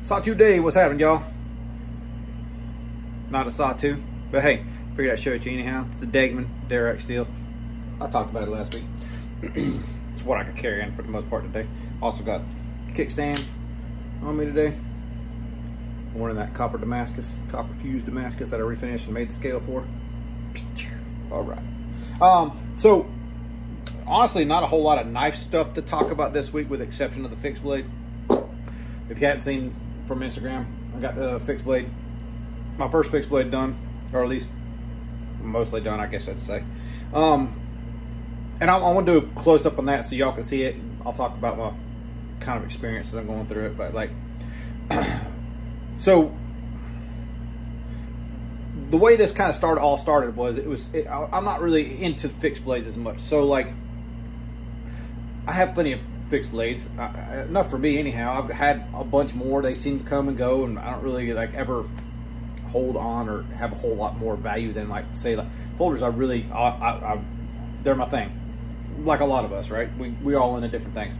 Sawtooth Day, what's happening, y'all? Not a sawtooth, but hey, figured I'd show it to you anyhow. It's the Degman Derek steel. I talked about it last week. It's what I could carry in for the most part today. Also got kickstand on me today. I'm wearing that copper fused Damascus that I refinished and made the scale for. All right. So honestly, not a whole lot of knife stuff to talk about this week, with the exception of the fixed blade. If you hadn't seen from Instagram, I got the fixed blade, my first fixed blade done, or at least mostly done, I guess I'd say. And I want to do a close up on that so y'all can see it. I'll talk about my kind of experiences I'm going through it, but like, so the way this kind of all started was, I'm not really into fixed blades as much. So like, I have plenty of fixed blades, enough for me anyhow. I've had a bunch more. They seem to come and go, and I don't really like ever hold on or have a whole lot more value than, like, say, like folders. They're my thing, like a lot of us, right? We all into different things.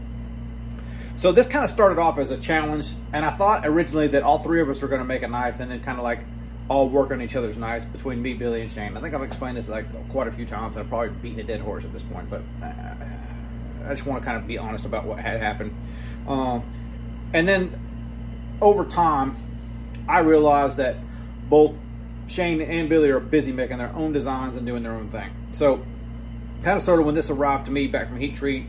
So this kind of started off as a challenge, and I thought originally that all three of us were going to make a knife and then kind of like all work on each other's knives between me, Billy, and Shane. I think I've explained this like quite a few times, and I'm probably beating a dead horse at this point, but I just want to kind of be honest about what had happened. And then over time, I realized that both Shane and Billy are busy making their own designs and doing their own thing. So kind of sort of when this arrived to me back from Heat Treat,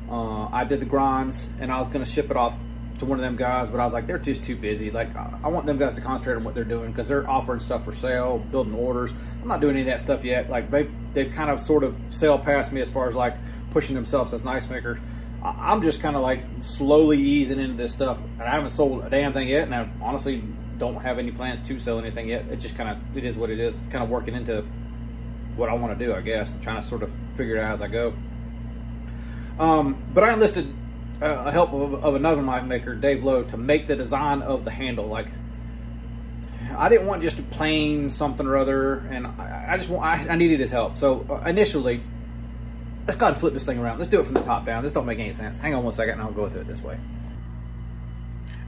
I did the grinds and I was going to ship it off to one of them guys, but I was like, they're just too busy. Like, I want them guys to concentrate on what they're doing, because they're offering stuff for sale, building orders. I'm not doing any of that stuff yet. Like, they've kind of sort of sailed past me as far as like pushing themselves as knife makers. I'm just kind of like slowly easing into this stuff, and I haven't sold a damn thing yet, and I honestly don't have any plans to sell anything yet. It just kind of, it is what it is. Kind of working into what I want to do, I guess. I'm trying to sort of figure it out as I go. But I enlisted help of another knife maker, Dave Lowe, to make the design of the handle. Like, I didn't want just a plain something or other, and I needed his help. So initially, let's go ahead and flip this thing around. Let's do it from the top down. This don't make any sense. Hang on one second and I'll go through it this way.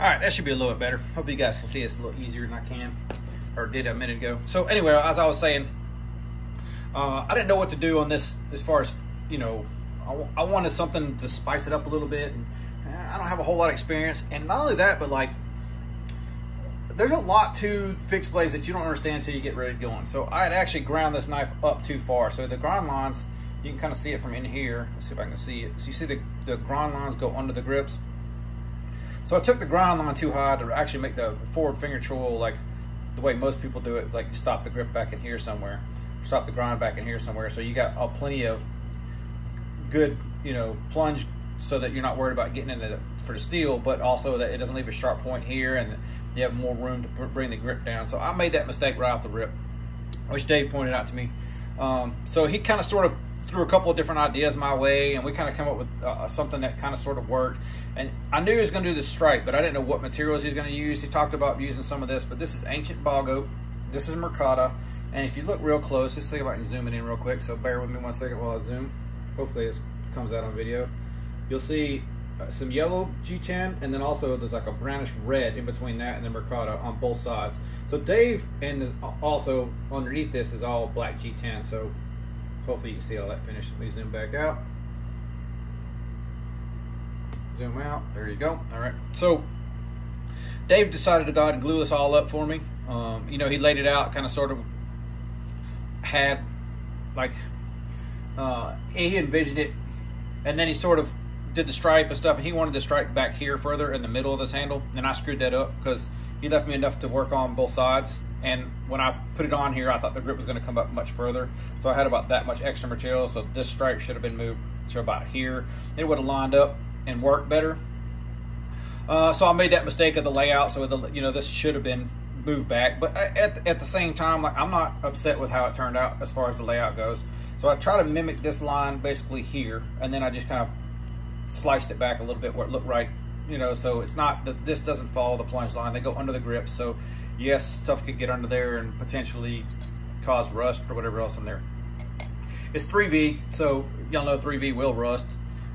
All right, that should be a little bit better. Hopefully you guys can see it's a little easier than I can, or did a minute ago. So anyway, as I was saying, I didn't know what to do on this as far as, you know, I wanted something to spice it up a little bit, and I don't have a whole lot of experience. And not only that, but like, there's a lot to fixed blades that you don't understand until you get ready going. So I had actually ground this knife up too far. So the grind lines, you can kind of see it from in here. Let's see if I can see it. So you see the grind lines go under the grips. So I took the grind line too high to actually make the forward finger choil like the way most people do it. Like, you stop the grip back in here somewhere, stop the grind back in here somewhere. So you got plenty of good, you know, plunge, so that you're not worried about getting into for the steel, but also that it doesn't leave a sharp point here, and you have more room to bring the grip down. So I made that mistake right off the rip, which Dave pointed out to me. So he kind of sort of threw a couple of different ideas my way, and we kind of come up with something that kind of sort of worked. And I knew he was going to do the stripe, but I didn't know what materials he was going to use. He talked about using some of this, but this is ancient bog oak. This is mercata. And if you look real close, let's see if I can zoom it in real quick. So bear with me one second while I zoom. Hopefully it comes out on video. You'll see some yellow G10, and then also there's like a brownish red in between that and the mercata on both sides. So Dave, and also underneath this is all black G10. So hopefully you can see all that finished. Let me zoom back out. Zoom out. There you go. All right. So Dave decided to go ahead and glue this all up for me. You know, he laid it out, kind of sort of had like, he envisioned it, and then he sort of did the stripe and stuff, and he wanted the stripe back here further in the middle of this handle, and I screwed that up because he left me enough to work on both sides. And when I put it on here, I thought the grip was going to come up much further, so I had about that much extra material. So this stripe should have been moved to about here. It would have lined up and worked better. So I made that mistake of the layout. So you know, this should have been moved back, but at the same time, like, I'm not upset with how it turned out as far as the layout goes. So I try to mimic this line basically here, and then I just kind of sliced it back a little bit where it looked right, you know, so it's not that this doesn't follow the plunge line. They go under the grip, so yes, stuff could get under there and potentially cause rust or whatever else in there. It's 3V, so y'all know 3V will rust.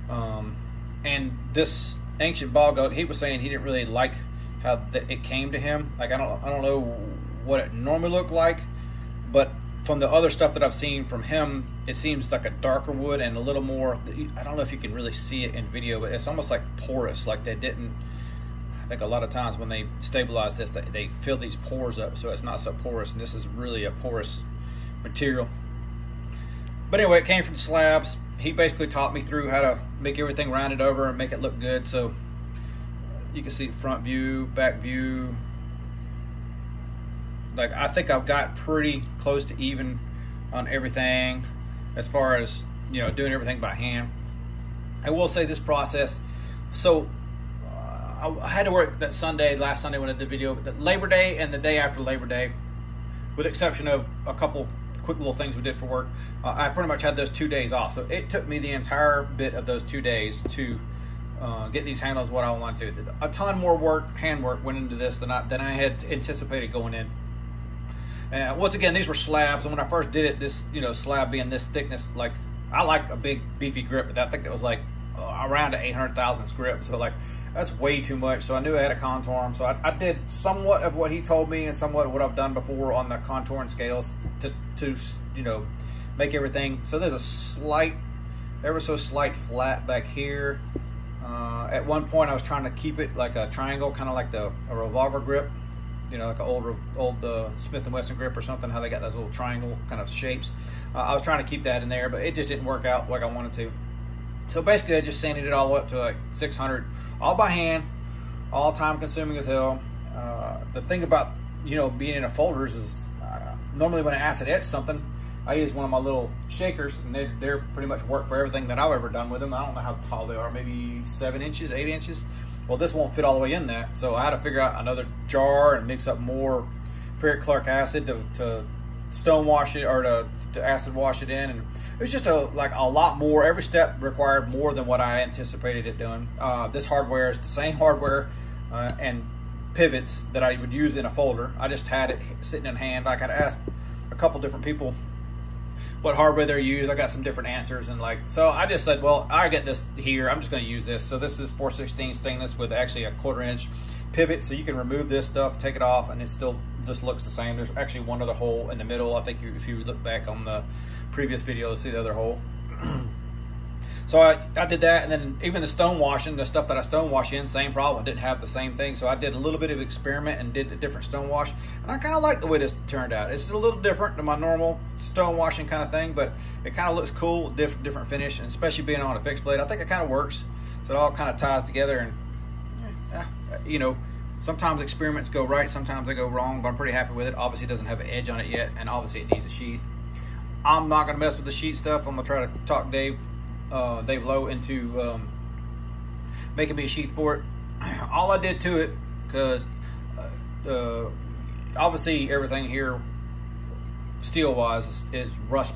And this ancient bog oak, he was saying he didn't really like how it came to him. Like I don't know what it normally looked like, but from the other stuff that I've seen from him, it seems like a darker wood and a little more, I don't know if you can really see it in video, but it's almost like porous, like they didn't, I think a lot of times when they stabilize this, they fill these pores up so it's not so porous, and this is really a porous material. But anyway, it came from slabs. He basically taught me through how to make everything rounded over and make it look good. So you can see front view, back view. Like I think I've got pretty close to even on everything as far as, you know, doing everything by hand. I will say this process, so I had to work that Sunday, last Sunday when I did the video, but Labor Day and the day after Labor Day, with the exception of a couple quick little things we did for work, I pretty much had those 2 days off. So it took me the entire bit of those 2 days to get these handles what I wanted to. A ton more work, handwork went into this than I had anticipated going in. And once again, these were slabs, and when I first did it, this, you know, slab being this thickness, like I like a big beefy grip, but I think it was like around 800,000 grip, so like that's way too much. So I knew I had to contour them. So I did somewhat of what he told me and somewhat of what I've done before on the contouring scales to you know, make everything. So there's a slight, ever so slight flat back here. At one point I was trying to keep it like a triangle, kind of like a revolver grip, you know, like an old Smith & Wesson grip or something, how they got those little triangle kind of shapes. I was trying to keep that in there, but it just didn't work out like I wanted to. So basically I just sanded it all up to like 600, all by hand, all time consuming as hell. The thing about, you know, being in a folders is normally when I acid etch something, I use one of my little shakers, and they're pretty much work for everything that I've ever done with them. I don't know how tall they are, maybe 7 inches, 8 inches. Well, this won't fit all the way in that, so I had to figure out another jar and mix up more ferric acid to stone wash it, or to acid wash it in, and it was just like a lot more. Every step required more than what I anticipated it doing. This hardware is the same hardware and pivots that I would use in a folder. I just had it sitting in hand. Like I'd asked a couple different people what hardware they use. I got some different answers, and like, so I just said, well, I get this here, I'm just going to use this. So this is 4/16 stainless with actually a 1/4 inch pivot, so you can remove this stuff, take it off, and it still just looks the same. There's actually one other hole in the middle. I think if you look back on the previous video, you'll see the other hole. So I did that, and then even the stone washing, the stuff that I stone wash in, same problem. Didn't have the same thing, so I did a little bit of experiment and did a different stone wash, and I kind of like the way this turned out. It's a little different than my normal stone washing kind of thing, but it kind of looks cool, different finish, and especially being on a fixed blade, I think it kind of works. So it all kind of ties together, and you know, sometimes experiments go right, sometimes they go wrong, but I'm pretty happy with it. Obviously it doesn't have an edge on it yet, and obviously it needs a sheath. I'm not gonna mess with the sheath stuff. I'm gonna try to talk Dave Lowe into making me a sheath for it. All I did to it, because obviously everything here steel wise is rust,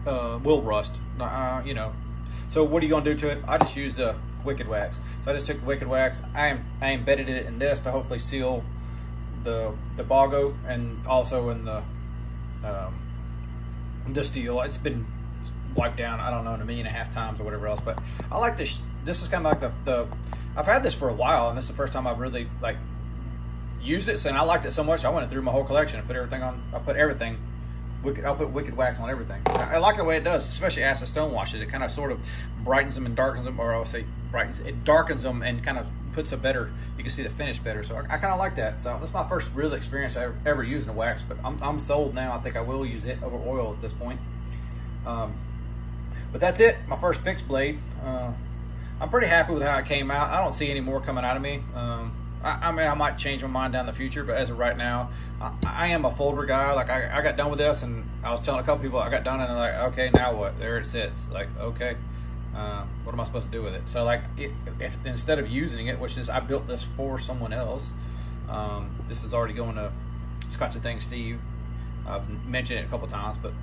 will rust, you know. So what are you gonna do to it? I just used a wicked wax. So I just took the wicked wax, I embedded it in this to hopefully seal the bogo, and also in the steel. It's been wiped down, I don't know, 1.5 million times or whatever else, but I like this. This is kind of like the I've had this for a while, and this is the first time I've really like used it, and I liked it so much I went through my whole collection and put everything on. I put wicked wax on everything. I like the way it does, especially acid stone washes. It kind of sort of brightens them and darkens them, or I would say brightens, it darkens them and kind of puts a better, you can see the finish better. So I kind of like that. So that's my first real experience ever using a wax, but I'm sold now. I think I will use it over oil at this point. But that's it, my first fixed blade. I'm pretty happy with how it came out. I don't see any more coming out of me. I mean, I might change my mind down the future, but as of right now, I am a folder guy. Like I got done with this, and I was telling a couple people I got done, and they're like, okay, now what? There it sits. Like, okay, what am I supposed to do with it? So like, if instead of using it, which is, I built this for someone else. This is already going to Scotch and Things Steve. I've mentioned it a couple times, but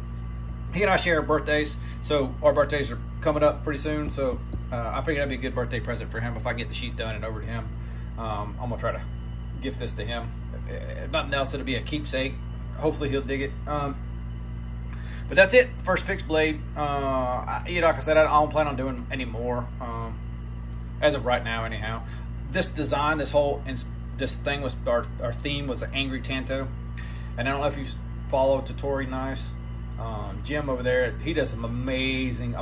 he and I share birthdays, so our birthdays are coming up pretty soon. So I figured that'd be a good birthday present for him if I get the sheet done and over to him. I'm gonna try to gift this to him. If nothing else, it'll be a keepsake. Hopefully he'll dig it. But that's it, first fixed blade. You know, like I said, I don't plan on doing any more as of right now anyhow. This design, this whole this thing was our theme was an angry Tanto, and I don't know if you follow Totori Knives. Jim over there, he does some amazing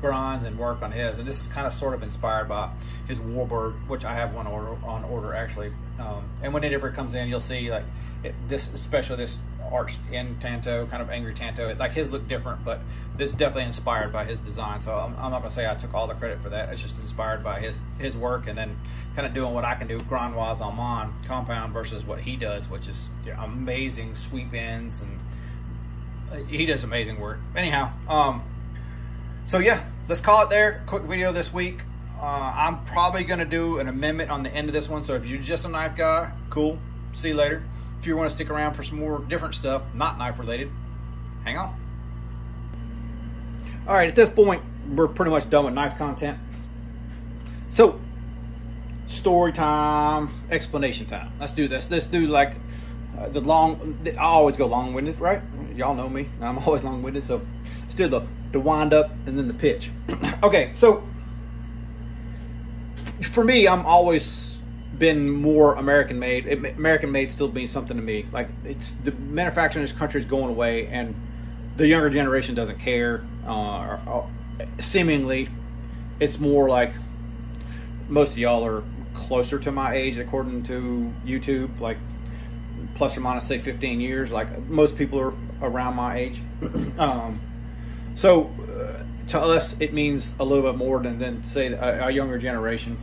grinds and work on his, and this is kind of sort of inspired by his Warbird, which I have one on order actually. And whenever it comes in, you'll see like especially this arched in Tanto, kind of angry Tanto. Like his look different, but this is definitely inspired by his design. So I'm not gonna say I took all the credit for that. It's just inspired by his work, and then kind of doing what I can do grind wise on mine compound versus what he does, which is amazing sweep ends, and he does amazing work. Anyhow, so yeah, let's call it there. Quick video this week. I'm probably going to do an amendment on the end of this one. So if you're just a knife guy, cool. See you later. If you want to stick around for some more different stuff, not knife related, hang on. All right, at this point, we're pretty much done with knife content. So, story time, explanation time. Let's do this. Let's do like I always go long-winded, right? Y'all know me. I'm always long-winded. So let's do the wind up and then the pitch. Okay, so for me, I'm always been more American made. American made still means something to me. Like it's the manufacturing in this country is going away, and the younger generation doesn't care. Seemingly, it's more like most of y'all are closer to my age according to YouTube, like plus or minus say 15 years. Like most people are around my age. So to us, it means a little bit more than say a younger generation.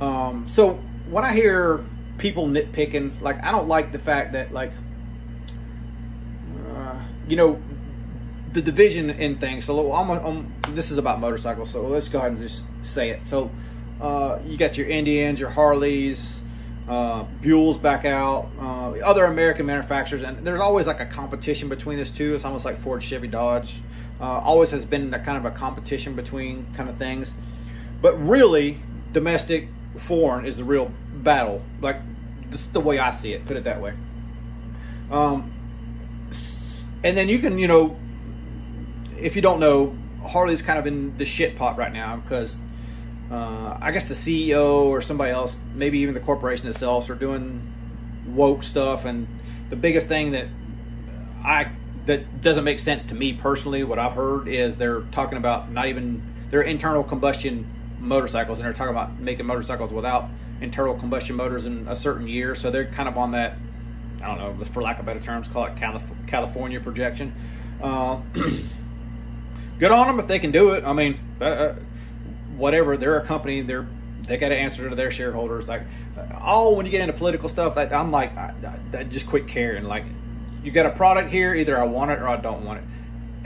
So when I hear people nitpicking, like I don't like the fact that like, you know, the division in things. So this is about motorcycles. So let's go ahead and just say it. So you got your Indians, your Harleys, Buells back out, other American manufacturers, and there's always like a competition between these two. It's almost like Ford, Chevy, Dodge. Always has been that kind of a competition between kind of things. But really, domestic, foreign is the real battle. Like this is the way I see it. Put it that way. And then you can, you know, if you don't know, Harley's kind of in the shit pot right now because I guess the CEO or somebody else, maybe even the corporation itself, are doing woke stuff. And the biggest thing that doesn't make sense to me personally, what I've heard is they're talking about not even their internal combustion motorcycles, and they're talking about making motorcycles without internal combustion motors in a certain year. So they're kind of on that, I don't know, for lack of better terms, call it California projection. Good on them if they can do it. I mean, whatever, they're a company, they got to answer to their shareholders. Like, when you get into political stuff, I'm like, I just quit caring. Like, you got a product here, either I want it or I don't want it.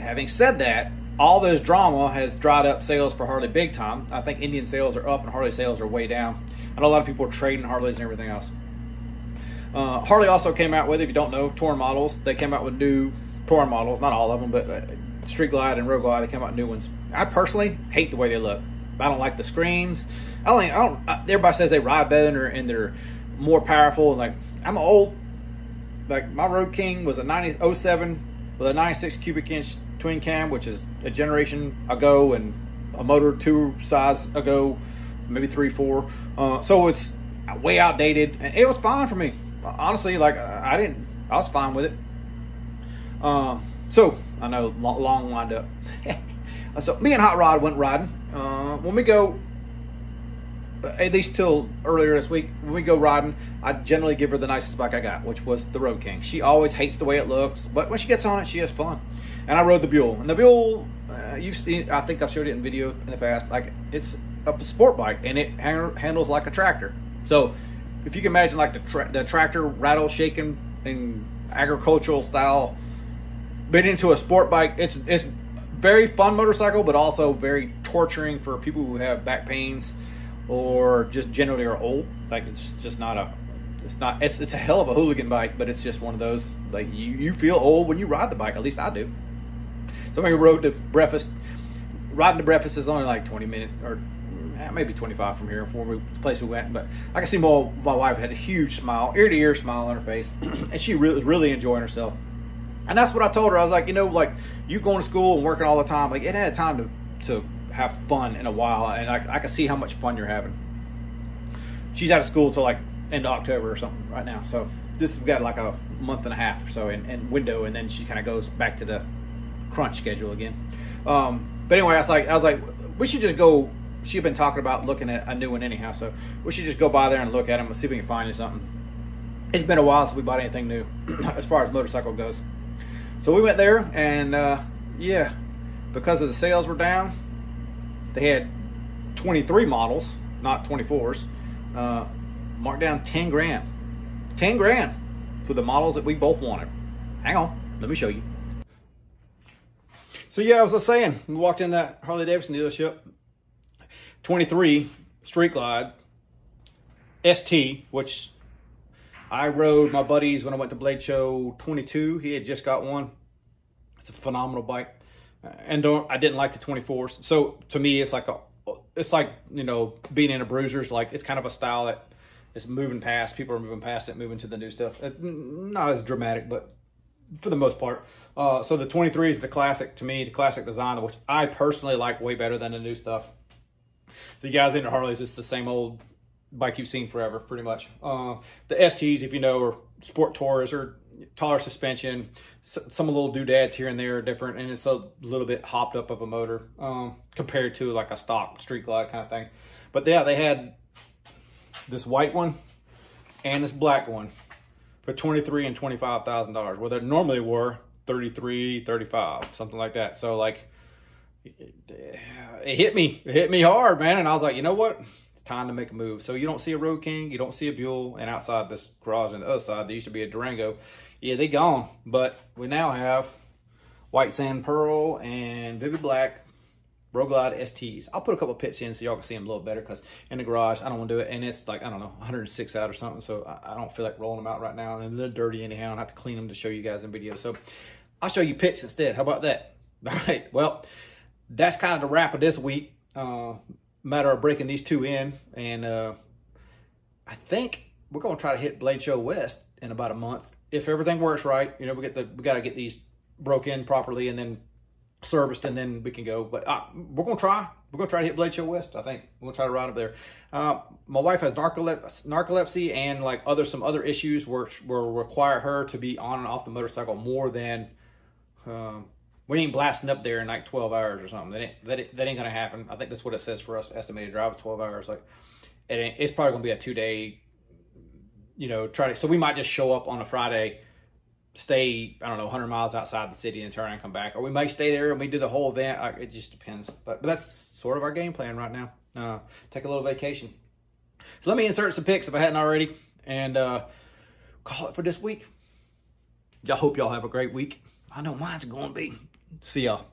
Having said that, all this drama has dried up sales for Harley big time. I think Indian sales are up and Harley sales are way down. I know a lot of people are trading Harleys and everything else. Harley also came out with, if you don't know, touring models. They came out with new touring models, not all of them, but Street Glide and Road Glide, they came out with new ones. I personally hate the way they look. I don't like the screens. Everybody says they ride better and they're more powerful. And like, I'm old. Like my Road King was a 07 with a 96 cubic inch twin cam, which is a generation ago, and a motor 2 size ago, maybe 3, 4. So it's way outdated, and it was fine for me. Honestly, like I was fine with it. So I know, long wind up. So me and Hot Rod went riding. When we go, at least till earlier this week, when we go riding, I generally give her the nicest bike I got, which was the Road King. She always hates the way it looks, but when she gets on it, she has fun. And I rode the Buell. And the Buell, you've seen, I think I've showed it in video in the past, like it's a sport bike, and it handles like a tractor. So if you can imagine like the tractor rattle shaking in agricultural style, but into a sport bike, it's very fun motorcycle, but also very torturing for people who have back pains or just generally are old. Like it's just not it's a hell of a hooligan bike, but it's just one of those, like you feel old when you ride the bike. At least I do. So we rode to breakfast. Riding to breakfast is only like 20 minutes or maybe 25 from here, the place we went. But I can see my wife had a huge smile, ear to ear smile on her face, and she was really enjoying herself. And that's what I told her. I was like, you know, like you going to school and working all the time, like it had time to have fun in a while, and I can see how much fun you're having. she's out of school till like end of October or something right now. So this we've got like a month and a half or so in window, and then she kind of goes back to the crunch schedule again. But anyway, I was like, we should just go. She'd been talking about looking at a new one anyhow, so we should just go by there and look at them and see if we can find you something. It's been a while since we bought anything new as far as motorcycle goes. So we went there, and yeah, because of the sales were down, they had 23 models, not 24s, marked down 10 grand. 10 grand for the models that we both wanted. Hang on, let me show you. So yeah, as I was saying, we walked in that Harley Davidson dealership, 23 Street Glide ST, which I rode my buddies when I went to Blade Show 22. He had just got one. It's a phenomenal bike. And I didn't like the 24s. So to me, it's like, you know, being in a Bruiser's, like it's kind of a style that is moving past. People are moving past it, moving to the new stuff. Not as dramatic, but for the most part. So the 23 is the classic, to me, the classic design, which I personally like way better than the new stuff. The guys into Harleys, it's the same old bike you've seen forever, pretty much. The STs, if you know, are Sport Tours or taller suspension. Some little doodads here and there are different, and it's a little bit hopped up of a motor compared to like a stock Street Glide kind of thing. But yeah, they had this white one and this black one for $23,000 and $25,000, where they normally were $33,000, $35,000, something like that. So like, it hit me hard, man. And I was like, you know what? It's time to make a move. So you don't see a Road King, you don't see a Buell, and outside this garage on the other side, there used to be a Durango. Yeah, they gone. But we now have White Sand Pearl and Vivid Black Road Glide STs. I'll put a couple of pits in so y'all can see them a little better, because in the garage, I don't want to do it. And it's like, I don't know, 106 out or something. So I don't feel like rolling them out right now. And they're dirty anyhow, and I have to clean them to show you guys in video. So I'll show you pits instead. How about that? All right, well, that's kind of the wrap of this week. Matter of breaking these two in. And I think we're going to try to hit Blade Show West in about a month. If everything works right, you know, we got to get these broke in properly and then serviced, and then we can go. But we're going to try. We're going to try to hit Blade Show West, I think. We're going to try to ride up there. My wife has narcolepsy and like some other issues which will require her to be on and off the motorcycle more than... we ain't blasting up there in like 12 hours or something. That ain't going to happen. I think that's what it says for us. Estimated drive is 12 hours. Like, it's probably going to be a 2-day, you know, so we might just show up on a Friday, stay, I don't know, 100 miles outside the city and turn and come back. Or we might stay there and we do the whole event. It just depends. But that's sort of our game plan right now. Take a little vacation. So let me insert some pics if I hadn't already. And call it for this week. I hope y'all have a great week. I know mine's going to be. See y'all.